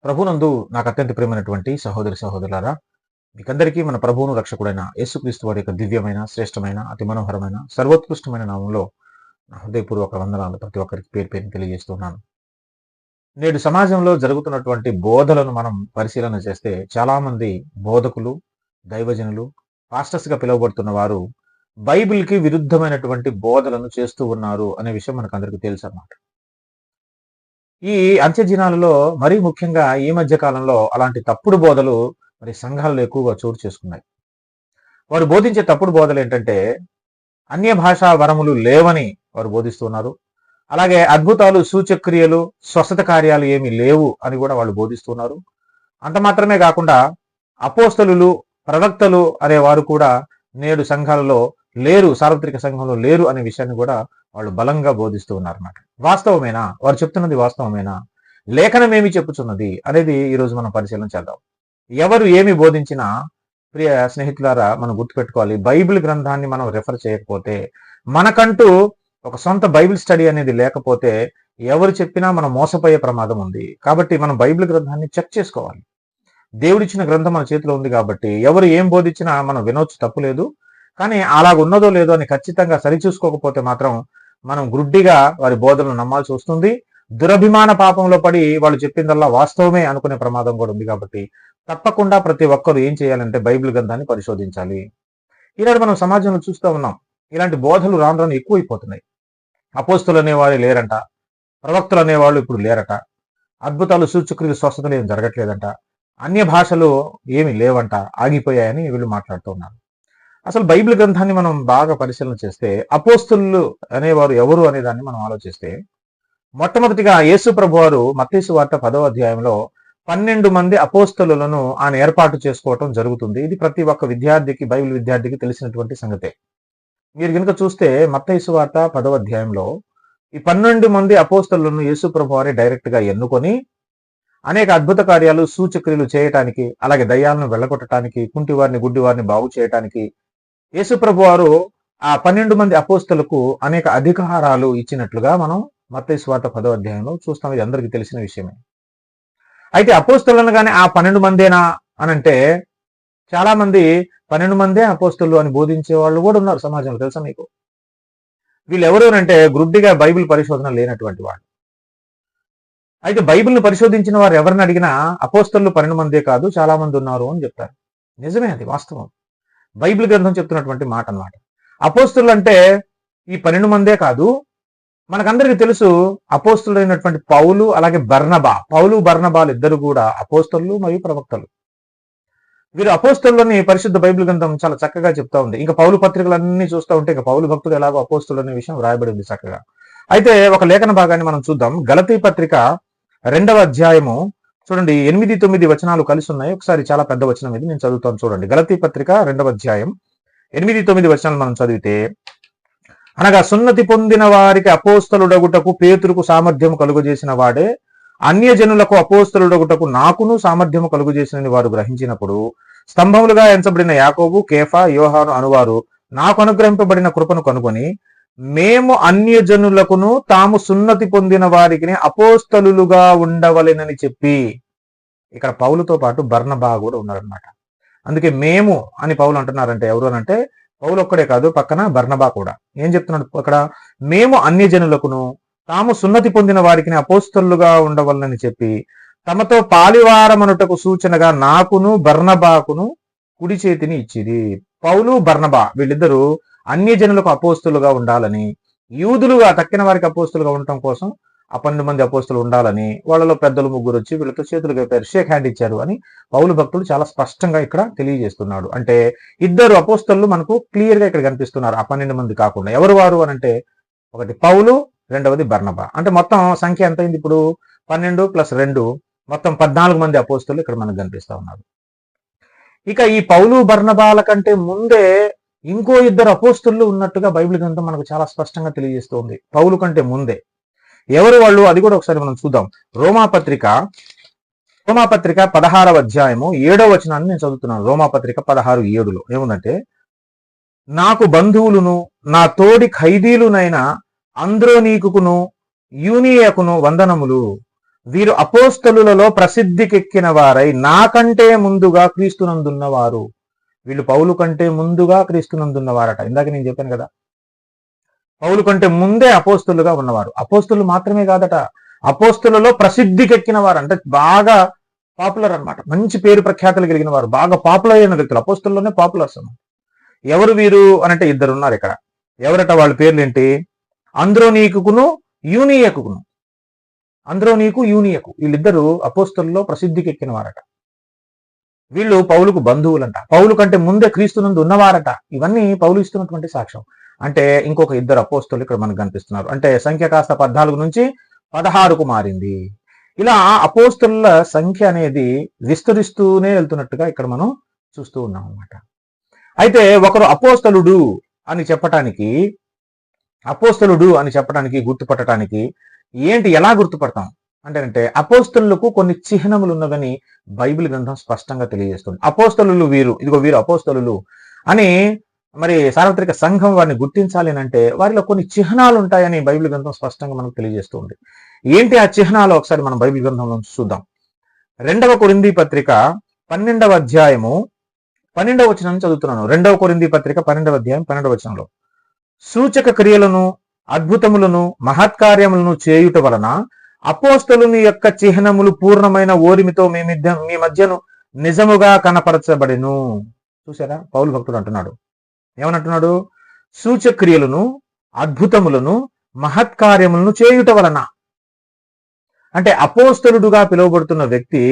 ప్రభునందు నాకు అత్యంత ప్రియమైనటువంటి సహోదరి సహోదరులారా, మీకందరికీ మన ప్రభువును రక్షకుడైన యేసుక్రీస్తు వారి యొక్క దివ్యమైన, శ్రేష్టమైన, అతి మనోహరమైన, సర్వోత్కృష్టమైన నామంలో నా హృదయపూర్వక వందనాలు ప్రతి ఒక్కరికి పేరు పేరుని తెలియజేస్తున్నాను. నేడు సమాజంలో జరుగుతున్నటువంటి బోధలను మనం పరిశీలన చేస్తే చాలా మంది బోధకులు, దైవజనులు, పాస్టర్స్ గా పిలువబడుతున్న వారు బైబిల్‌కి విరుద్ధమైనటువంటి బోధలను చేస్తూ ఉన్నారు అనే విషయం మనకందరికీ తెలుసన్నమాట. ఈ అంత్య దినాలలో మరీ ముఖ్యంగా ఈ మధ్య కాలంలో అలాంటి తప్పుడు బోధలు మరి సంఘాలలో ఎక్కువగా చోటు చేసుకున్నాయి. వారు బోధించే తప్పుడు బోధలు ఏంటంటే అన్య భాషా వరములు లేవని వారు బోధిస్తున్నారు. అలాగే అద్భుతాలు, సూచక్రియలు, స్వస్థత కార్యాలు ఏమీ లేవు అని కూడా వాళ్ళు బోధిస్తున్నారు. అంత మాత్రమే కాకుండా అపోస్తలులు, ప్రవక్తలు అనే వారు కూడా నేడు సంఘాలలో లేరు, సార్వత్రిక సంఘంలో లేరు అనే విషయాన్ని కూడా వాళ్ళు బలంగా బోధిస్తూ ఉన్నారన్నమాట. వాస్తవమేనా? వారు చెప్తున్నది వాస్తవమేనా? లేఖనం ఏమి చెప్పుచున్నది అనేది ఈరోజు మనం పరిశీలన చేద్దాం. ఎవరు ఏమి బోధించినా ప్రియ స్నేహితులారా మనం గుర్తుపెట్టుకోవాలి, బైబిల్ గ్రంథాన్ని మనం రెఫర్ చేయకపోతే, మనకంటూ ఒక సొంత బైబిల్ స్టడీ అనేది లేకపోతే ఎవరు చెప్పినా మనం మోసపోయే ప్రమాదం ఉంది. కాబట్టి మనం బైబిల్ గ్రంథాన్ని చెక్ చేసుకోవాలి. దేవుడిచ్చిన గ్రంథం మన చేతిలో ఉంది కాబట్టి ఎవరు ఏం బోధించినా మనం వినొచ్చు, తప్పులేదు. కానీ అలాగున్నదో లేదో అని ఖచ్చితంగా సరిచూసుకోకపోతే మాత్రం మనం గుడ్డిగా వారి బోధనలు నమ్మాల్సి వస్తుంది. దురభిమాన పాపంలో పడి వాళ్ళు చెప్పిందల్లా వాస్తవమే అనుకునే ప్రమాదం కూడా ఉంది. కాబట్టి తప్పకుండా ప్రతి ఒక్కరు ఏం చేయాలంటే బైబిల్ గ్రంథాన్ని పరిశోధించాలి. ఈనాడు మనం సమాజంలో చూస్తూ ఉన్నాం, ఇలాంటి బోధలు రాను రాను ఎక్కువైపోతున్నాయి. అపోస్తులు అనేవారు లేరంట, ప్రవక్తలు అనేవాళ్ళు ఇప్పుడు లేరట, అద్భుతాలు, సూచక్రియలు, స్వస్థతలు ఏం జరగట్లేదంట, అన్య భాషలు ఏమి లేవంట, ఆగిపోయాయని వీళ్ళు మాట్లాడుతూ ఉన్నారు. అసలు బైబిల్ గ్రంథాన్ని మనం బాగా పరిశీలన చేస్తే అపోస్తులు అనేవారు ఎవరు అనే దాన్ని మనం ఆలోచిస్తే, మొట్టమొదటిగా యేసు ప్రభు వారు మత్తయి సువార్త 10వ అధ్యాయంలో 12 మంది అపోస్తలులను ఆయన ఏర్పాటు చేసుకోవటం జరుగుతుంది. ఇది ప్రతి ఒక్క విద్యార్థికి, బైబిల్ విద్యార్థికి తెలిసినటువంటి సంగతే. మీరు కనుక చూస్తే మత్తయి సువార్త 10వ అధ్యాయంలో ఈ 12 మంది అపోస్తలులను యేసు ప్రభు వారే డైరెక్ట్ గా ఎన్నుకొని అనేక అద్భుత కార్యాలు, సూచక్రియలు చేయటానికి, అలాగే దయ్యాలను వెళ్ళగొట్టడానికి, కుంటివారిని, గుడ్డివారిని బాగు చేయటానికి యేసు ప్రభు వారు ఆ 12 మంది అపోస్తలకు అనేక అధికారాలు ఇచ్చినట్లుగా మనం మత్తయి సువార్త 10వ అధ్యాయంలో చూస్తాం. ఇది అందరికీ తెలిసిన విషయమే. అయితే అపోస్తలు గాని ఆ 12 మందేనా అనంటే చాలా మంది 12 మందే అపోస్తలు అని బోధించే వాళ్ళు కూడా ఉన్నారు సమాజంలో, తెలుసా మీకు? వీళ్ళు ఎవరు అంటే గ్రుడ్డిగా బైబిల్ పరిశోధన లేనటువంటి వాళ్ళు. అయితే బైబిల్ని పరిశోధించిన వారు ఎవరిని అడిగినా అపోస్తలు 12 మందే కాదు, చాలా మంది ఉన్నారు అని చెప్తారు. నిజమే, అది వాస్తవం. బైబిల్ గ్రంథం చెప్తున్నటువంటి మాట అన్నమాట. అపోస్తలు అంటే ఈ 12 మందే కాదు, మనకందరికీ తెలుసు అపోస్తలుడైనటువంటి పౌలు, అలాగే బర్నబా. పౌలు, బర్నబాలు ఇద్దరు కూడా అపోస్తలు మరియు ప్రవక్తలు. వీరు అపోస్తలుని పరిశుద్ధ బైబిల్ గ్రంథం చాలా చక్కగా చెప్తా ఉంది. ఇంకా పౌలు పత్రికలన్నీ చూస్తూ ఉంటే ఇంకా పౌలు భక్తుడు ఎలాగో అపోస్తలు అనే విషయం రాయబడి ఉంది చక్కగా. అయితే ఒక లేఖన భాగాన్ని మనం చూద్దాం. గలతీ పత్రిక 2వ అధ్యాయము చూడండి, 8-9 వచనాలు కలిసి ఉన్నాయి. ఒకసారి చాలా పెద్ద వచనం ఇది, నేను చదువుతాను చూడండి. గలతీ పత్రిక 2వ అధ్యాయం 8-9 వచనాలు మనం చదివితే, అనగా సున్నతి పొందిన వారికి అపోస్తలుడగుటకు పేతురుకు సామర్థ్యము కలుగజేసిన వాడే అన్యజనులకు అపోస్తలుడగుటకు నాకును సామర్థ్యము కలుగజేసినని వారు గ్రహించినప్పుడు, స్తంభములుగా ఎంచబడిన యాకోబు, కేఫా, యోహాను అనువారు నాకు అనుగ్రహింపబడిన కృపను కనుగొని, మేము అన్యజనులకును తాము సున్నతి పొందిన వారికి అపోస్తలులుగా ఉండవలెనని చెప్పి, ఇక్కడ పౌలుతో పాటు బర్నబా కూడా ఉన్నారనమాట. అందుకే మేము అని పౌలు అంటున్నారంటే ఎవరు అనంటే పౌలు ఒక్కడే కాదు, పక్కన బర్నబా కూడా. ఏం చెప్తున్నాడు అక్కడ? మేము అన్యజనులకును తాము సున్నతి పొందిన వారికి అపోస్తలుగా ఉండవలనని చెప్పి తమతో పాలివారమనుటకు సూచనగా నాకును బర్నబాకును కుడి చేతిని ఇచ్చిది. పౌలు, బర్నబా వీళ్ళిద్దరూ అన్యజనులకు అపోస్తులుగా ఉండాలని, యూదులుగా తక్కిన వారికి అపోస్తులుగా ఉండటం కోసం ఆ 12 మంది అపోస్తులు ఉండాలని, వాళ్ళలో పెద్దలు ముగ్గురు వచ్చి వీళ్ళతో చేతులు కలిపారు, షేక్ హ్యాండ్ ఇచ్చారు అని పౌలు భక్తుడు చాలా స్పష్టంగా ఇక్కడ తెలియజేస్తున్నాడు. అంటే ఇద్దరు అపోస్తలు మనకు క్లియర్ గా ఇక్కడ కనిపిస్తున్నారు, ఆ 12 మంది కాకుండా. ఎవరు వారు అనంటే ఒకటి పౌలు, రెండవది బర్నబా. అంటే మొత్తం సంఖ్య ఎంత అయింది ఇప్పుడు? 12 + 2 మొత్తం 14 మంది అపోస్తలు ఇక్కడ మనకు కనిపిస్తా ఉన్నారు. ఇక ఈ పౌలు, బర్నబాల కంటే ముందే ఇంకో ఇద్దరు అపోస్తలు ఉన్నట్టుగా బైబిల్ గ్రంథం మనకు చాలా స్పష్టంగా తెలియజేస్తుంది. పౌలు కంటే ముందే ఎవరు వాళ్ళు, అది కూడా ఒకసారి మనం చూద్దాం. రోమాపత్రిక 16వ అధ్యాయము 7వ వచనాన్ని నేను చదువుతున్నాను. రోమాపత్రిక 16:7 ఏముందంటే, నాకు బంధువులను నా తోడి ఖైదీలునైన అంద్రోనీకును యూనియకును వందనములు. వీరు అపోస్తలులలో ప్రసిద్ధికెక్కిన వారై నాకంటే ముందుగా క్రీస్తునందున్నవారు. వీళ్ళు పౌలు కంటే ముందుగా క్రీస్తునందున్నవారట. ఇందాక నేను చెప్పాను కదా, పౌలు కంటే ముందే అపోస్తలుగా ఉన్నవారు. అపోస్తలు మాత్రమే కాదట, అపోస్తలలో ప్రసిద్ధికెక్కిన వారు, అంటే బాగా పాపులర్ అన్నమాట. మంచి పేరు ప్రఖ్యాతులు కలిగిన వారు, బాగా పాపులర్ అయిన వ్యక్తులు. అపోస్తల్లోనే పాపులర్స్ అన్నమాట. ఎవరు వీరు అనంటే ఇద్దరు ఉన్నారు ఇక్కడ. ఎవరట వాళ్ళ పేర్లు ఏంటి? అంద్రోనీకును యూనియకును. అంద్రోనీకు యూనియకు, వీళ్ళిద్దరూ అపోస్తల్లో ప్రసిద్ధికెక్కిన వారట. వీళ్ళు పౌలుకు బంధువులంట, పౌలు కంటే ముందే క్రీస్తునందు ఉన్నవారట. ఇవన్నీ పౌలు ఇస్తున్నటువంటి సాక్ష్యం. అంటే ఇంకొక ఇద్దరు అపోస్తలు ఇక్కడ మనకు కనిపిస్తున్నారు. అంటే సంఖ్య కాస్త 14 నుంచి 16కు మారింది. ఇలా అపోస్తలుల సంఖ్య అనేది విస్తరిస్తూనే వెళ్తున్నట్టుగా ఇక్కడ మనం చూస్తూ ఉన్నాం అన్నమాట. అయితే ఒకరు అపోస్తలుడు అని చెప్పటానికి గుర్తుపట్టడానికి ఏంటి, ఎలా గుర్తుపడతాం అంటే అపోస్తలులకు కొన్ని చిహ్నములు ఉన్నవని బైబిల్ గ్రంథం స్పష్టంగా తెలియజేస్తుంది. అపోస్తలులు వీరు, ఇదిగో వీరు అపోస్తలులు అని మరి సార్వత్రిక సంఘం వారిని గుర్తించాలి అంటే వారిలో కొన్ని చిహ్నాలు ఉంటాయని బైబిల్ గ్రంథం స్పష్టంగా మనకు తెలియజేస్తుంది. ఏంటి ఆ చిహ్నాలు ఒకసారి మనం బైబిల్ గ్రంథంలో చూద్దాం. 2వ కొరింథీ పత్రిక 12వ అధ్యాయము 12వ వచనం చదువుతున్నాను. 2వ కొరింథీ పత్రిక 12వ అధ్యాయం 12వ వచనంలో, సూచక క్రియలను అద్భుతములను మహత్కార్యములను చేయుట వలన అపోస్తలుని యొక్క చిహ్నములు పూర్ణమైన ఓరిమితో మీ మధ్యను నిజముగా కనపరచబడెను. చూసారా, పౌలు భక్తుడు అంటున్నాడు, ఏమనంటున్నాడు? సూచక్రియలను అద్భుతములను మహత్కార్యములను చేయుట వలన. అంటే అపోస్తలుడుగా పిలువబడుతున్న వ్యక్తి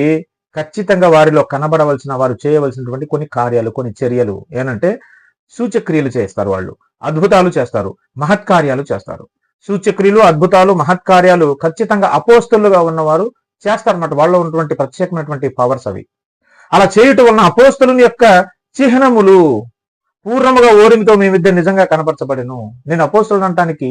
ఖచ్చితంగా వారిలో కనబడవలసిన, వారు చేయవలసినటువంటి కొన్ని కార్యాలు, కొన్ని చర్యలు ఏనంటే సూచక్రియలు చేస్తారు, వాళ్ళు అద్భుతాలు చేస్తారు, మహత్కార్యాలు చేస్తారు. సూచక్రియలు, అద్భుతాలు, మహత్కార్యాలు ఖచ్చితంగా అపోస్తలుగా ఉన్నవారు చేస్తారన్నమాట. వాళ్ళలో ఉన్నటువంటి ప్రత్యేకమైనటువంటి పవర్స్ అవి. అలా చేయటం వలన అపోస్తలుని యొక్క చిహ్నములు పూర్ణముగా ఓరిమితో మీ మధ్య నిజంగా కనపరచబడెను. నేను అపోస్తలుడు అనటానికి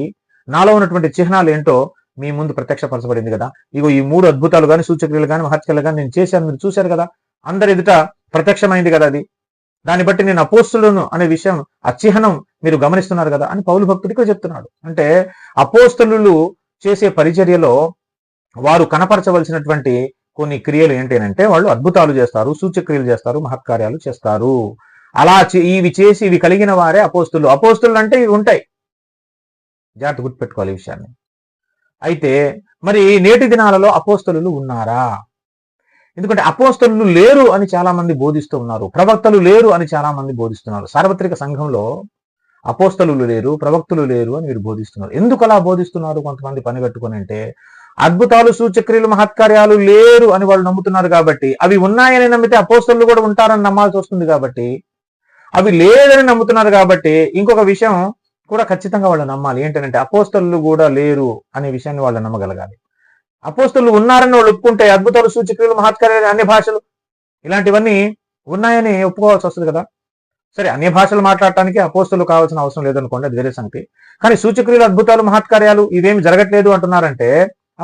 నాలో ఉన్నటువంటి చిహ్నాలు ఏంటో మీ ముందు ప్రత్యక్షపరచబడింది కదా. ఇగో ఈ 3 అద్భుతాలు కానీ, సూచక్రియలు కానీ, మహత్కార్యాలు కానీ నేను చేశాను, మీరు చూశారు కదా, అందరి ఎదుట ప్రత్యక్షమైంది కదా అది. దాన్ని బట్టి నేను అపోస్తలును అనే విషయం, ఆ చిహ్నం మీరు గమనిస్తున్నారు కదా అని పౌలు భక్తుడికి చెప్తున్నాడు. అంటే అపోస్తలులు చేసే పరిచర్యలో వారు కనపరచవలసినటువంటి కొన్ని క్రియలు ఏంటంటే వాళ్ళు అద్భుతాలు చేస్తారు, సూచక్రియలు చేస్తారు, మహత్కార్యాలు చేస్తారు. అలా ఇవి కలిగిన వారే అపోస్తలు. అపోస్తలు అంటే ఇవి ఉంటాయి, జాగ్రత్త గుర్తుపెట్టుకోవాలి ఈ విషయాన్ని. అయితే మరి నేటి దినాలలో అపోస్తలులు ఉన్నారా? ఎందుకంటే అపోస్తలులు లేరు అని చాలా మంది బోధిస్తూ ఉన్నారు, ప్రవక్తలు లేరు అని చాలా మంది బోధిస్తున్నారు. సార్వత్రిక సంఘంలో అపోస్తలులు లేరు, ప్రవక్తలు లేరు అని వీరు బోధిస్తున్నారు. ఎందుకు అలా బోధిస్తున్నారు కొంతమంది పనిగట్టుకుని అంటే, అద్భుతాలు, సూచక్రియలు, మహత్కార్యాలు లేరు అని వాళ్ళు నమ్ముతున్నారు కాబట్టి, అవి ఉన్నాయని నమ్మితే అపోస్తలులు కూడా ఉంటారని నమ్మాల్సి వస్తుంది కాబట్టి, అవి లేదని నమ్ముతున్నారు కాబట్టి ఇంకొక విషయం కూడా ఖచ్చితంగా వాళ్ళు నమ్మాలి. ఏంటంటే అపోస్తలులు కూడా లేరు అనే విషయాన్ని వాళ్ళు నమ్మగలగాలి. అపోస్తలులు ఉన్నారని వాళ్ళు ఒప్పుకుంటే అద్భుతాలు, సూచక్రియలు, మహత్కార్యాలు, అన్ని భాషలు ఇలాంటివన్నీ ఉన్నాయని ఒప్పుకోవాల్సి వస్తుంది కదా. సరే, అన్ని భాషలు మాట్లాడటానికి అపోస్తలు కావాల్సిన అవసరం లేదనుకోండి, అది వేరే సంగతి. కానీ సూచక్రియలు, అద్భుతాలు, మహత్కార్యాలు ఇవేమి జరగట్లేదు అంటున్నారంటే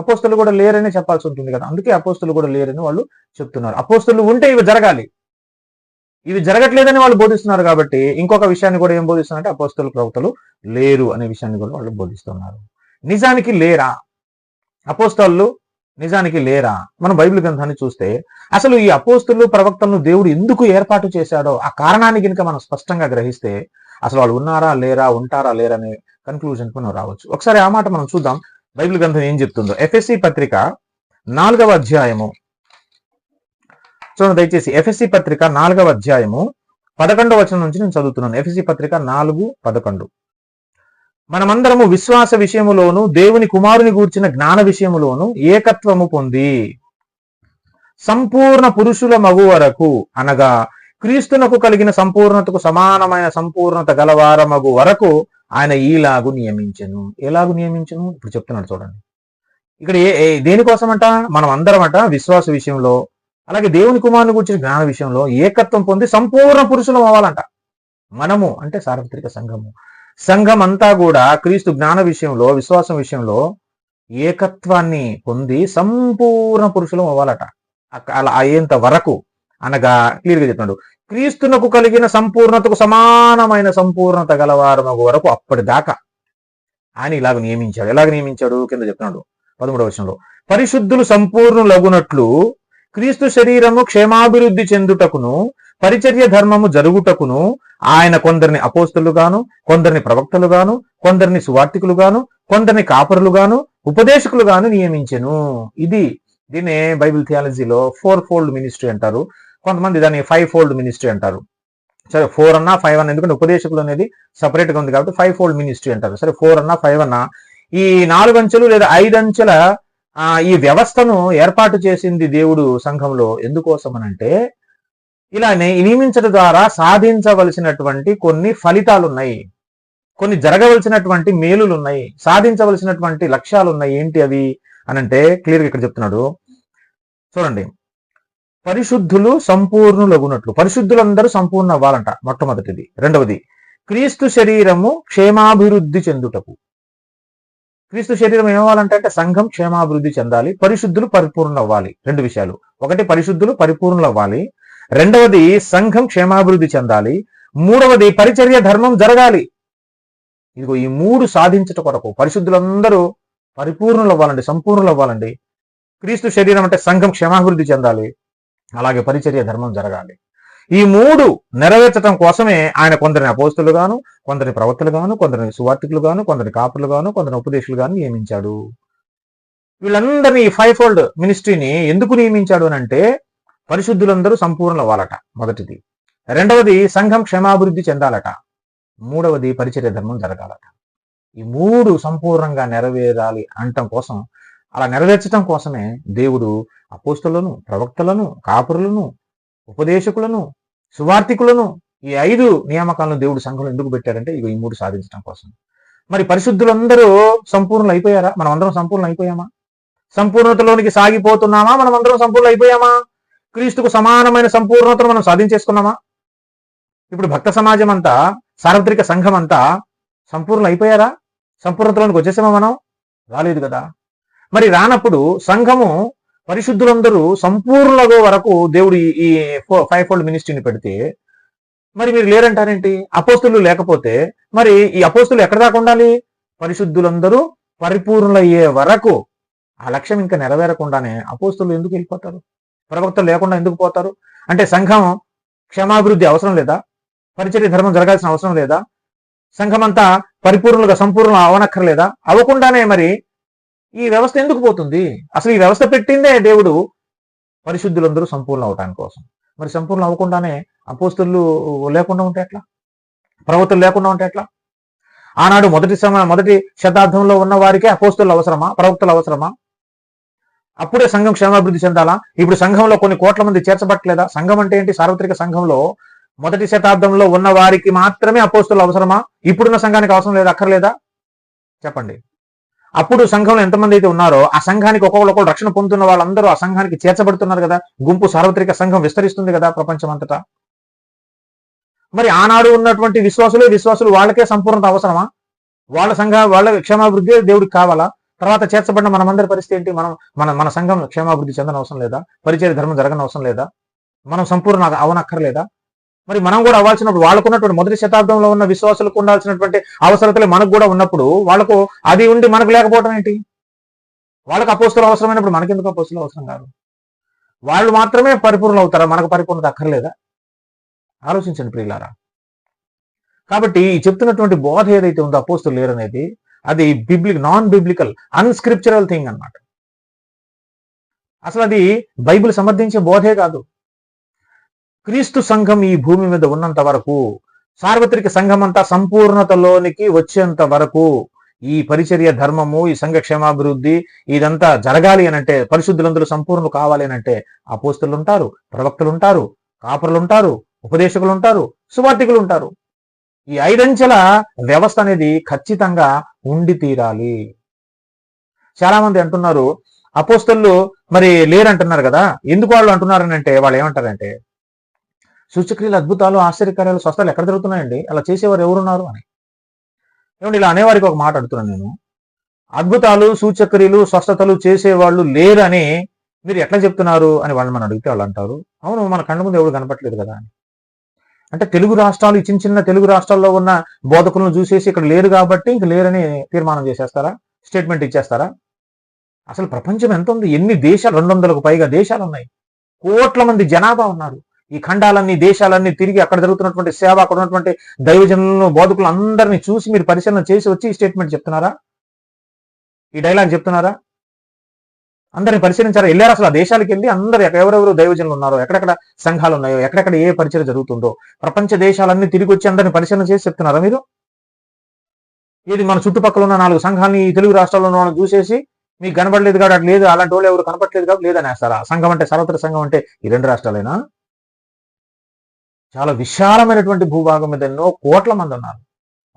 అపోస్తలు కూడా లేరని చెప్పాల్సి ఉంటుంది కదా. అందుకే అపోస్తలు కూడా లేరని వాళ్ళు చెప్తున్నారు. అపోస్తలు ఉంటే ఇవి జరగాలి, ఇవి జరగట్లేదని వాళ్ళు బోధిస్తున్నారు కాబట్టి ఇంకొక విషయాన్ని కూడా ఏం బోధిస్తున్నారంటే అపోస్తలు, ప్రవక్తలు లేరు అనే విషయాన్ని కూడా వాళ్ళు బోధిస్తున్నారు. నిజానికి లేరా అపోస్తలు? నిజానికి లేరా? మనం బైబిల్ గ్రంథాన్ని చూస్తే అసలు ఈ అపోస్తలు, ప్రవక్తలను దేవుడు ఎందుకు ఏర్పాటు చేశాడో ఆ కారణాన్ని కనుక మనం స్పష్టంగా గ్రహిస్తే అసలు వాళ్ళు ఉన్నారా లేరా, ఉంటారా లేరా అనే కన్క్లూజన్ మనం రావచ్చు. ఒకసారి ఆ మాట మనం చూద్దాం, బైబిల్ గ్రంథం ఏం చెప్తుందో. ఎఫెసీ పత్రిక 4వ అధ్యాయము చూడండి దయచేసి. ఎఫెసీ పత్రిక 4వ అధ్యాయము 11వ వచనం నుంచి నేను చదువుతున్నాను. ఎఫెసీ పత్రిక 4:11. మనమందరము విశ్వాస విషయములోను దేవుని కుమారుని గూర్చిన జ్ఞాన విషయములోను ఏకత్వము పొంది సంపూర్ణ పురుషుల మగు వరకు, అనగా క్రీస్తునకు కలిగిన సంపూర్ణతకు సమానమైన సంపూర్ణత గలవార మగు వరకు ఆయన ఈలాగు నియమించెను. ఎలాగు నియమించెను ఇప్పుడు చెప్తున్నాడు చూడండి. ఇక్కడ దేనికోసమంట? మనం అందరమట విశ్వాస విషయంలో, అలాగే దేవుని కుమారుని గురించిన జ్ఞాన విషయంలో ఏకత్వం పొంది సంపూర్ణ పురుషులం అవ్వాలంట. మనము అంటే సార్వత్రిక సంఘము, సంఘం అంతా కూడా క్రీస్తు జ్ఞాన విషయంలో, విశ్వాసం విషయంలో ఏకత్వాన్ని పొంది సంపూర్ణ పురుషులం అవ్వాలట. అలా అయ్యేంత వరకు, అనగా క్లియర్గా చెప్తున్నాడు, క్రీస్తునకు కలిగిన సంపూర్ణతకు సమానమైన సంపూర్ణత గలవారు వరకు, అప్పటిదాకా ఆయన ఇలాగ నియమించాడు. ఎలాగ నియమించాడు కింద చెప్తున్నాడు 13వ వచనంలో. పరిశుద్ధులు సంపూర్ణులగునట్లు క్రీస్తు శరీరము క్షేమాభివృద్ధి చెందుటకును పరిచర్య ధర్మము జరుగుటకును ఆయన కొందరిని అపోస్తులుగాను, కొందరిని ప్రవక్తలుగాను, కొందరిని సువార్తికులుగాను, కొందరిని కాపరులుగాను, ఉపదేశకులుగాను నియమించెను. దీన్నే బైబిల్ థియాలజీలో 4-fold మినిస్ట్రీ అంటారు. కొంతమంది దాన్ని 5-fold మినిస్ట్రీ అంటారు. సరే 4 అన్నా 5 అన్నా, ఎందుకంటే ఉపదేశకులు అనేది సపరేట్ గా ఉంది కాబట్టి 5-fold మినిస్ట్రీ అంటారు. సరే 4 అన్నా 5 అన్నా, ఈ 4 అంచెలు లేదా 5 అంచెల ఈ వ్యవస్థను ఏర్పాటు చేసింది దేవుడు సంఘంలో. ఎందుకోసం అనంటే ఇలానే నియమించడం ద్వారా సాధించవలసినటువంటి కొన్ని ఫలితాలు ఉన్నాయి, కొన్ని జరగవలసినటువంటి మేలులు ఉన్నాయి, సాధించవలసినటువంటి లక్ష్యాలు ఉన్నాయి. ఏంటి అవి అనంటే క్లియర్గా ఇక్కడ చెప్తున్నాడు. చూడండి, పరిశుద్ధులు సంపూర్ణులగునట్లు, పరిశుద్ధులందరూ సంపూర్ణ అవ్వాలంట మొట్టమొదటిది. రెండవది, క్రీస్తు శరీరము క్షేమాభివృద్ధి చెందుటకు. క్రీస్తు శరీరం ఏమవ్వాలంటే సంఘం క్షేమాభివృద్ధి చెందాలి, పరిశుద్ధులు పరిపూర్ణ అవ్వాలి. 2 విషయాలు. ఒకటి, పరిశుద్ధులు పరిపూర్ణులు అవ్వాలి. రెండవది, సంఘం క్షేమాభివృద్ధి చెందాలి. మూడవది, పరిచర్య ధర్మం జరగాలి. ఇదిగో ఈ 3 సాధించట కొరకు పరిశుద్ధులందరూ పరిపూర్ణులు అవ్వాలండి, సంపూర్ణులు అవ్వాలండి. క్రీస్తు శరీరం అంటే సంఘం క్షేమాభివృద్ధి చెందాలి, అలాగే పరిచర్య ధర్మం జరగాలి. ఈ 3 నెరవేర్చడం కోసమే ఆయన కొందరిని అపోస్తులుగాను, కొందరిని ప్రవక్తలుగాను, కొందరిని సువార్తికులుగాను, కొందరిని కాపులుగాను, కొందరిని ఉపదేశులుగాను నియమించాడు. వీళ్ళందరినీ 5-fold మినిస్ట్రీని ఎందుకు నియమించాడు అనంటే పరిశుద్ధులందరూ సంపూర్ణ అవ్వాలట మొదటిది. రెండవది, సంఘం క్షేమాభివృద్ధి చెందాలట. మూడవది, పరిచర్య ధర్మం జరగాలట. ఈ 3 సంపూర్ణంగా నెరవేరాలి అనటం కోసం, అలా నెరవేర్చడం కోసమే దేవుడు అపోస్తులను, ప్రవక్తలను, కాపురులను, ఉపదేశకులను, సువార్తికులను, ఈ 5 నియామకాలను దేవుడు సంఘంలో ఎందుకు పెట్టాడంటే ఈ 3 సాధించడం కోసం. మరి పరిశుద్ధులందరూ సంపూర్ణులు అయిపోయారా? మనం అందరం సంపూర్ణ అయిపోయామా? సంపూర్ణతలోనికి సాగిపోతున్నామా? మనం అందరం సంపూర్ణ అయిపోయామా? క్రీస్తుకు సమానమైన సంపూర్ణతను మనం సాధించేసుకున్నామా? ఇప్పుడు భక్త సమాజం అంతా, సార్వత్రిక సంఘం అంతా సంపూర్ణ అయిపోయారా? సంపూర్ణతలోనికి వచ్చేసామా? మనం రాలేదు కదా. మరి రానప్పుడు సంఘము పరిశుద్ధులందరూ సంపూర్ణగా వరకు దేవుడు ఈ 5-fold మినిస్ట్రీని పెడితే మరి మీరు లేరంటారేంటి? అపోస్తులు లేకపోతే మరి ఈ అపోస్తులు ఎక్కడ దాకా ఉండాలి? పరిశుద్ధులందరూ పరిపూర్ణులయ్యే వరకు. ఆ లక్ష్యం ఇంకా నెరవేరకుండానే అపోస్తులు ఎందుకు వెళ్ళిపోతారు? ప్రవక్తలు లేకుండా ఎందుకు పోతారు? అంటే సంఘం క్షేమాభివృద్ధి అవసరం లేదా? పరిచర్య ధర్మం జరగాల్సిన అవసరం లేదా? సంఘం అంతా పరిపూర్ణులుగా సంపూర్ణ అవనక్కర్లేదా? అవ్వకుండానే మరి ఈ వ్యవస్థ ఎందుకు పోతుంది? అసలు ఈ వ్యవస్థ పెట్టిందే దేవుడు పరిశుద్ధులందరూ సంపూర్ణ అవటానికి కోసం. మరి సంపూర్ణ అవ్వకుండానే అపోస్తులు లేకుండా ఉంటే ఎట్లా? ప్రవక్తలు లేకుండా ఉంటే ఎట్లా? ఆనాడు మొదటి శతాబ్దంలో ఉన్న వారికే అపోస్తులు అవసరమా? ప్రవక్తలు అవసరమా? అప్పుడే సంఘం క్షేమాభివృద్ధి చెందాలా? ఇప్పుడు సంఘంలో కొన్ని కోట్ల మంది చేర్చబట్టలేదా? సంఘం అంటే ఏంటి? సార్వత్రిక సంఘంలో మొదటి శతాబ్దంలో ఉన్న వారికి మాత్రమే అపోస్తులు అవసరమా? ఇప్పుడున్న సంఘానికి అవసరం లేదా? అక్కర్లేదా? చెప్పండి. అప్పుడు సంఘంలో ఎంతమంది అయితే ఉన్నారో ఆ సంఘానికి ఒక్కొక్కరు రక్షణ పొందుతున్న వాళ్ళందరూ ఆ సంఘానికి చేర్చబడుతున్నారు కదా. గుంపు సార్వత్రిక సంఘం విస్తరిస్తుంది కదా ప్రపంచం అంతటా. మరి ఆనాడు ఉన్నటువంటి విశ్వాసులు వాళ్ళకే సంపూర్ణత అవసరమా? వాళ్ళ క్షేమాభివృద్ధి దేవుడికి కావాలా? తర్వాత చేర్చబడిన మనమందరి పరిస్థితి ఏంటి? మన సంఘం క్షేమాభివృద్ధి చెందన అవసరం లేదా? పరిచర్య ధర్మం జరగని అవసరం లేదా? మనం సంపూర్ణ అవనక్కర్లేదా? మరి మనం కూడా అవ్వాల్సినప్పుడు వాళ్ళకున్నటువంటి మొదటి శతాబ్దంలో ఉన్న విశ్వాసులకు ఉండాల్సినటువంటి అవసరతలే మనకు కూడా ఉన్నప్పుడు వాళ్ళకు అది ఉండి మనకు లేకపోవడం ఏంటి? వాళ్ళకి అపోస్తులు అవసరమైనప్పుడు మనకెందుకు అపోస్తులు అవసరం కాదు? వాళ్ళు మాత్రమే పరిపూర్ణులు అవుతారా? మనకు పరిపూర్ణత అక్కర్లేదా? ఆలోచించండి ప్రియులారా. కాబట్టి చెప్తున్నటువంటి బోధ ఏదైతే ఉందో అపోస్తులు లేరనేది అది నాన్ బిబ్లికల్, అన్స్క్రిప్చరల్ థింగ్ అన్నమాట. అసలు అది బైబిల్ సమర్థించే బోధే కాదు. క్రీస్తు సంఘం ఈ భూమి మీద ఉన్నంత వరకు, సార్వత్రిక సంఘం అంతా సంపూర్ణతలోనికి వచ్చేంత వరకు ఈ పరిచర్య ధర్మము, ఈ సంఘ క్షేమాభివృద్ధి ఇదంతా జరగాలి అనంటే, పరిశుద్ధులందరూ సంపూర్ణులు కావాలి అనంటే అపోస్తులు ఉంటారు, ప్రవక్తలు ఉంటారు, కాపరులు ఉంటారు, ఉపదేశకులు ఉంటారు, సువార్తికులు ఉంటారు. ఈ 5 అంచెల వ్యవస్థ అనేది ఖచ్చితంగా ఉండి తీరాలి. చాలా మంది అంటున్నారు అపోస్తలు మరి లేరంటున్నారు కదా. ఎందుకు వాళ్ళు అంటున్నారనంటే వాళ్ళు ఏమంటారంటే సూచక్రియలు, అద్భుతాలు, ఆశ్చర్యకార్యాలు, స్వస్థలు ఎక్కడ జరుగుతున్నాయండి? అలా చేసేవారు ఎవరున్నారు అని. ఏమంటే ఇలా అనేవారికి ఒక మాట అడుగుతున్నాను నేను. అద్భుతాలు, సూచక్రియలు, స్వస్థతలు చేసేవాళ్ళు లేరని మీరు ఎట్లా చెప్తున్నారు అని వాళ్ళు మనం అడిగితే వాళ్ళు అంటారు, అవును మన కళ్ళ ముందు ఎవరు కనపట్లేదు కదా అని. అంటే తెలుగు రాష్ట్రాలు, చిన్న తెలుగు రాష్ట్రాల్లో ఉన్న బోధకులను చూసేసి ఇక్కడ లేరు కాబట్టి ఇంక లేరని తీర్మానం చేసేస్తారా? స్టేట్మెంట్ ఇచ్చేస్తారా? అసలు ప్రపంచం ఎంత ఉంది? ఎన్ని దేశాలు? 200కు పైగా దేశాలు ఉన్నాయి. కోట్ల మంది జనాభా ఉన్నారు. ఈ ఖండాలన్నీ, దేశాలన్నీ తిరిగి అక్కడ జరుగుతున్నటువంటి సేవ, అక్కడ ఉన్నటువంటి దైవజనులను, బోధకులు అందరినీ చూసి మీరు పరిశీలన చేసి వచ్చి ఈ స్టేట్మెంట్ చెప్తున్నారా? ఈ డైలాగ్ చెప్తున్నారా? అందరిని పరిశీలించారా? వెళ్ళారు అసలు ఆ దేశాలకు వెళ్ళి అందరు ఎవరెవరు దైవజనులు ఉన్నారో, ఎక్కడెక్కడ సంఘాలు ఉన్నాయో, ఎక్కడెక్కడ ఏ పరిచయం జరుగుతుందో ప్రపంచ దేశాలన్నీ తిరిగి వచ్చి అందరిని పరిశీలన చేసి చెప్తున్నారా మీరు? ఇది మన చుట్టుపక్కల ఉన్న 4 సంఘాలని ఈ తెలుగు రాష్ట్రాల్లో ఉన్న వాళ్ళని చూసేసి మీకు కనబడలేదు కాబట్టి లేదు, అలాంటి వాళ్ళు ఎవరు కనపడలేదు కాబట్టి లేదనేస్తారా? సంఘం అంటే, సర్వత్ర సంఘం అంటే ఈ 2 రాష్ట్రాలైనా? చాలా విశాలమైనటువంటి భూభాగం మీద ఎన్నో కోట్ల మంది ఉన్నారు.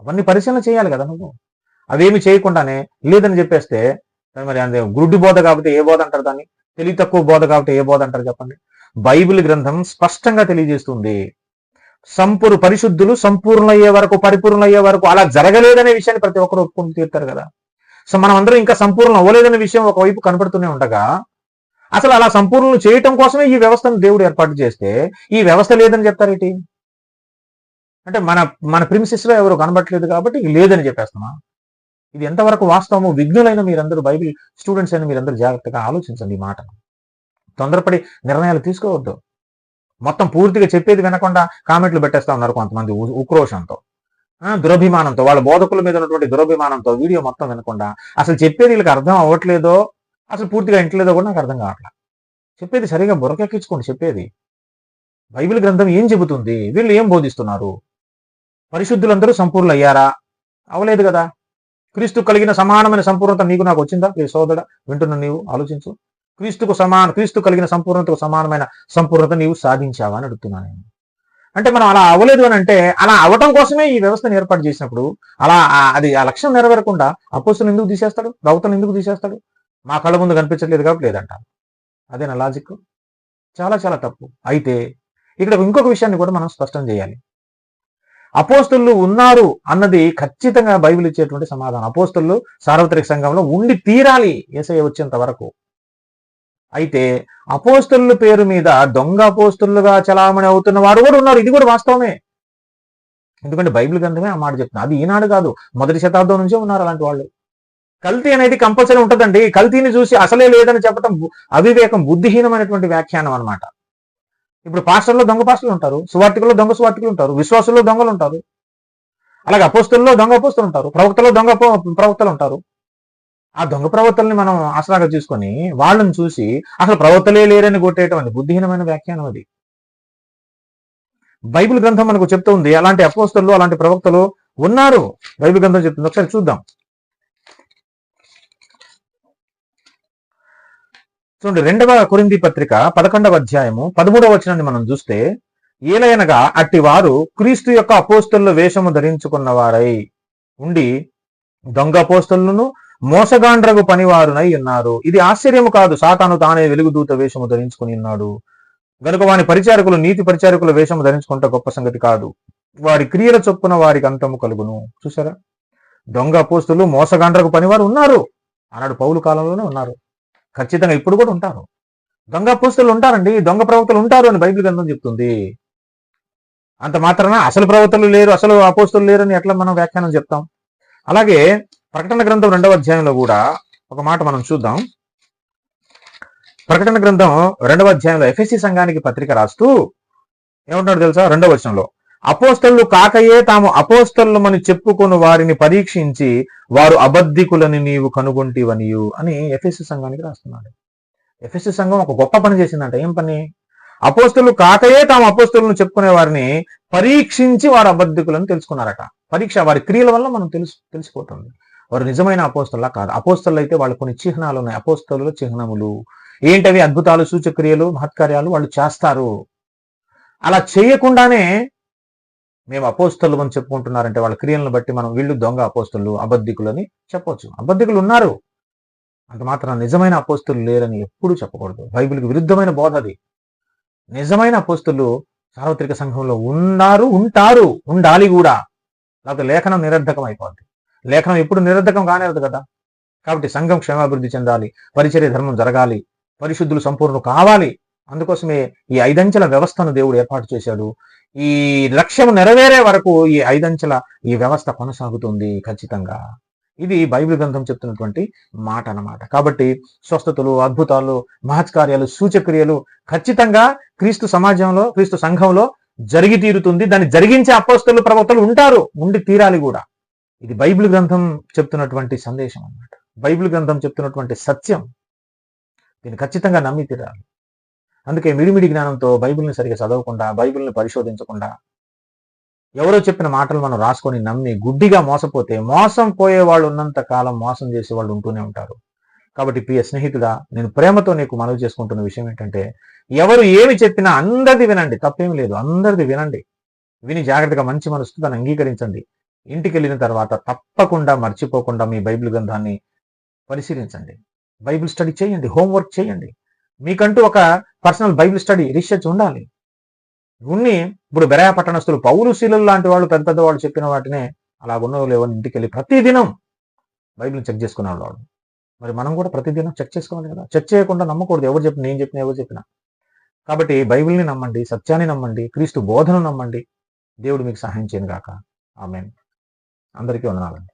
అవన్నీ పరిశీలన చేయాలి కదా నువ్వు. అవేమి చేయకుండానే లేదని చెప్పేస్తే మరి అది గుడ్డి బోధ కాబట్టి ఏ బోధ అంటారు దాన్ని? తెలివి తక్కువ బోధ కాబట్టి ఏ బోధ అంటారు చెప్పండి? బైబిల్ గ్రంథం స్పష్టంగా తెలియజేస్తుంది, పరిశుద్ధులు సంపూర్ణయ్యే వరకు, పరిపూర్ణయ్యే వరకు అలా జరగలేదనే విషయాన్ని ప్రతి ఒక్కరు ఒప్పుకొని తీరుతారు కదా. సో మనం అందరం ఇంకా సంపూర్ణం అవ్వలేదనే విషయం ఒకవైపు కనపడుతూనే ఉండగా, అసలు అలా సంపూర్ణం చేయటం కోసమే ఈ వ్యవస్థను దేవుడు ఏర్పాటు చేస్తే ఈ వ్యవస్థ లేదని చెప్తారేంటి? అంటే మన మన ప్రిమిసెస్ లో ఎవరు కనబడట్లేదు కాబట్టి లేదని చెప్పేస్తామా? ఇది ఎంతవరకు వాస్తవము? విఘ్నులైన మీరందరూ, బైబిల్ స్టూడెంట్స్ అయిన మీరందరూ జాగ్రత్తగా ఆలోచించండి ఈ మాటను. తొందరపడి నిర్ణయాలు తీసుకోవద్దు. మొత్తం పూర్తిగా చెప్పేది వినకుండా కామెంట్లు పెట్టేస్తా ఉన్నారు కొంతమంది ఉక్రోషంతో, దురభిమానంతో, వాళ్ళ బోధకుల మీద ఉన్నటువంటి దురభిమానంతో వీడియో మొత్తం వినకుండా అసలు చెప్పేది వీళ్ళకి అర్థం అవ్వట్లేదో, అసలు పూర్తిగా ఇంటలేదో కూడా నాకు అర్థం కావట్లేదు. చెప్పేది సరిగా బుర్రకెక్కించుకోండి. చెప్పేది బైబిల్ గ్రంథం ఏం చెబుతుంది, వీళ్ళు ఏం బోధిస్తున్నారు? పరిశుద్ధులందరూ సంపూర్ణులు అయ్యారా? అవలేదు కదా. క్రీస్తు కలిగిన సమానమైన సంపూర్ణత నీకు నాకు వచ్చిందా? ఈ సోదరుడా వింటున్న నీవు ఆలోచించు. క్రీస్తు కలిగిన సంపూర్ణతకు సమానమైన సంపూర్ణత నీవు సాధించావా అని అడుగుతున్నాను నేను. అంటే మనం అలా అవ్వలేదు అని అంటే, అలా అవటం కోసమే ఈ వ్యవస్థను ఏర్పాటు చేసినప్పుడు అలా అది ఆ లక్ష్యం నెరవేరకుండా అపోస్తులను ఎందుకు తీసేస్తాడు? ప్రవక్తలను ఎందుకు తీసేస్తాడు? మా కళ్ళ ముందు కనిపించట్లేదు కాబట్టి లేదంటారు. అదేనా లాజిక్? చాలా చాలా తప్పు. అయితే ఇక్కడ ఇంకొక విషయాన్ని కూడా మనం స్పష్టం చేయాలి. అపోస్తలులు ఉన్నారు అన్నది ఖచ్చితంగా బైబిల్ ఇచ్చేటువంటి సమాధానం. అపోస్తలులు సార్వత్రిక సంఘంలో ఉండి తీరాలి యేసయ్య వచ్చేంత వరకు. అయితే అపోస్తలుల పేరు మీద దొంగ అపోస్తలుగా చలామణి అవుతున్న వారు కూడా ఉన్నారు. ఇది కూడా వాస్తవమే. ఎందుకంటే బైబిల్ గ్రంథమే ఆ మాట చెప్తున్నా. అది ఈనాడు కాదు, మొదటి శతాబ్దం నుంచే ఉన్నారు అలాంటి వాళ్ళు. కల్తీ అనేది కంపల్సరీ ఉంటుందండి. కల్తీని చూసి అసలే లేదని చెప్పడం అవివేకం, బుద్ధిహీనమైనటువంటి వ్యాఖ్యానం అనమాట. ఇప్పుడు పాస్టర్లో దొంగ పాస్టర్లు ఉంటారు, సువార్తికుల్లో దొంగ సువార్తికులు ఉంటారు, విశ్వాసుల్లో దొంగలు ఉంటారు, అలాగే అపోస్తలుల్లో దొంగ అపోస్తలు ఉంటారు, ప్రవక్తలో దొంగ ప్రవక్తలు ఉంటారు. ఆ దొంగ ప్రవక్తల్ని మనం ఆసరాగా తీసుకొని వాళ్ళని చూసి అసలు ప్రవక్తలే లేరని కొట్టేటువంటి బుద్ధిహీనమైన వ్యాఖ్యానం అది. బైబిల్ గ్రంథం మనకు చెప్తుంది అలాంటి అపోస్తలు, అలాంటి ప్రవక్తలు ఉన్నారు. బైబిల్ గ్రంథం చెప్తుంది. ఒకసారి చూద్దాం. చూడండి, 2వ కొరింథీ పత్రిక 11వ అధ్యాయము 13వ వచనాన్ని మనం చూస్తే, ఏలయనగా అట్టి వారు క్రీస్తు యొక్క అపోస్తలుల వేషము ధరించుకున్న వారై ఉండి దొంగ అపోస్తలును మోసగాండ్రగు పనివారునై ఉన్నారు. ఇది ఆశ్చర్యము కాదు, సాతాను తానే వెలుగుదూత వేషము ధరించుకుని ఉన్నాడు గనుక వాని పరిచారకులు నీతి పరిచారకుల వేషము ధరించుకుంటే గొప్ప సంగతి కాదు, వారి క్రియల చొప్పున వారికి అంతము కలుగును. చూసారా, దొంగ అపోస్తలు మోసగాండ్రగు పనివారు ఉన్నారు. ఆనాడు పౌలు కాలంలోనే ఉన్నారు, ఖచ్చితంగా ఇప్పుడు కూడా ఉంటారు. దొంగ అపోస్తలు ఉంటారండి, దొంగ ప్రవక్తలు ఉంటారు అని బైబిల్ గ్రంథం చెప్తుంది. అంత మాత్రాన అసలు ప్రవక్తలు లేరు, అసలు అపోస్తలు లేరు అని ఎట్లా మనం వ్యాఖ్యానం చెప్తాం? అలాగే ప్రకటన గ్రంథం 2వ అధ్యాయంలో కూడా ఒక మాట మనం చూద్దాం. ప్రకటన గ్రంథం 2వ అధ్యాయంలో ఎఫెసీ సంఘానికి పత్రిక రాస్తూ ఏమంటాడు తెలుసా? 2వ వచనంలో, అపోస్తలు కాకయే తాము అపోస్తలమని చెప్పుకొని వారిని పరీక్షించి వారు అబద్ధికులని నీవు కనుగొంటివనియు అని ఎఫెసీ సంఘానికి రాస్తున్నాడు. ఎఫెసీ సంఘం ఒక గొప్ప పని చేసిందంట. ఏం పని? అపోస్తలు కాకయే తాము అపోస్తలను చెప్పుకునే వారిని పరీక్షించి వారు అబద్ధికులను తెలుసుకున్నారట. పరీక్ష, వారి క్రియల వల్ల మనం తెలిసిపోతుంది వారు నిజమైన అపోస్తలా కాదు. అపోస్తలు అయితే వాళ్ళు కొన్ని చిహ్నాలు ఉన్నాయి, అపోస్తలుల చిహ్నములు. ఏంటవి? అద్భుతాలు, సూచక్రియలు, మహత్కార్యాలు వాళ్ళు చేస్తారు. అలా చేయకుండానే మేము అపోస్తలు అని చెప్పుకుంటున్నారంటే వాళ్ళ క్రియలను బట్టి మనం వీళ్ళు దొంగ అపోస్తలు, అబద్ధికులని చెప్పవచ్చు. అబద్ధికులు ఉన్నారు, అంత మాత్రం నిజమైన అపోస్తలు లేరని ఎప్పుడూ చెప్పకూడదు. బైబిల్కి విరుద్ధమైన బోధ అది. నిజమైన అపోస్తలు సార్వత్రిక సంఘంలో ఉన్నారు, ఉంటారు, ఉండాలి కూడా. లేకపోతే లేఖనం నిరర్ధకం అయిపోద్ది. లేఖనం ఎప్పుడు నిరర్ధకం కానేది కదా. కాబట్టి సంఘం క్షేమాభివృద్ధి చెందాలి, పరిచర్య ధర్మం జరగాలి, పరిశుద్ధులు సంపూర్ణులు కావాలి. అందుకోసమే ఈ 5 అంచెల వ్యవస్థను దేవుడు ఏర్పాటు చేశాడు. ఈ లక్ష్యం నెరవేరే వరకు ఈ 5 అంచెల ఈ వ్యవస్థ కొనసాగుతుంది ఖచ్చితంగా. ఇది బైబిల్ గ్రంథం చెప్తున్నటువంటి మాట అన్నమాట. కాబట్టి స్వస్థతలు, అద్భుతాలు, మహత్కార్యాలు, సూచక్రియలు ఖచ్చితంగా క్రీస్తు సమాజంలో, క్రీస్తు సంఘంలో జరిగి తీరుతుంది. దాన్ని జరిగించే అపోస్తలు, ప్రవక్తలు ఉంటారు, ఉండి తీరాలి కూడా. ఇది బైబిల్ గ్రంథం చెప్తున్నటువంటి సందేశం అన్నమాట. బైబిల్ గ్రంథం చెప్తున్నటువంటి సత్యం. దీన్ని ఖచ్చితంగా నమ్మి తీరాలి. అందుకే మిడిమిడి జ్ఞానంతో బైబిల్ని సరిగా చదవకుండా, బైబిల్ని పరిశోధించకుండా, ఎవరో చెప్పిన మాటలు మనం రాసుకొని నమ్మి గుడ్డిగా మోసపోతే, మోసం పోయే వాళ్ళు ఉన్నంత కాలం మోసం చేసే వాళ్ళు ఉంటూనే ఉంటారు. కాబట్టి ప్రియ స్నేహితుడా, నేను ప్రేమతో నీకు మనవి చేసుకుంటున్న విషయం ఏంటంటే, ఎవరు ఏమి చెప్పినా అందరిది వినండి, తప్పేమి లేదు, అందరిది వినండి. విని జాగ్రత్తగా మంచి మనసుతో దాన్ని అంగీకరించండి. ఇంటికి వెళ్ళిన తర్వాత తప్పకుండా మర్చిపోకుండా మీ బైబిల్ గ్రంథాన్ని పరిశీలించండి, బైబిల్ స్టడీ చేయండి, హోంవర్క్ చేయండి. మీకంటూ ఒక పర్సనల్ బైబిల్ స్టడీ రీసెర్చ్ ఉండాలి. ఇప్పుడు బెరాయ పట్టణస్తులు, పౌలు శీలలు లాంటి వాళ్ళు, పెద్ద పెద్ద వాళ్ళు చెప్పిన వాటినే అలాగున్నో లేవో ఇంటికి వెళ్ళి ప్రతిదినం బైబిల్ చెక్ చేసుకునేవాళ్ళు వాళ్ళు. మరి మనం కూడా ప్రతిదినం చెక్ చేసుకోవాలి కదా. చెక్ చేయకుండా నమ్మకూడదు, ఎవరు చెప్పిన, నేను చెప్పిన, ఎవరు చెప్పినా. కాబట్టి బైబిల్ని నమ్మండి, సత్యాన్ని నమ్మండి, క్రీస్తు బోధన నమ్మండి. దేవుడు మీకు సహాయం చేయను గాక. ఆమేన్. అందరికీ వందనాలండి.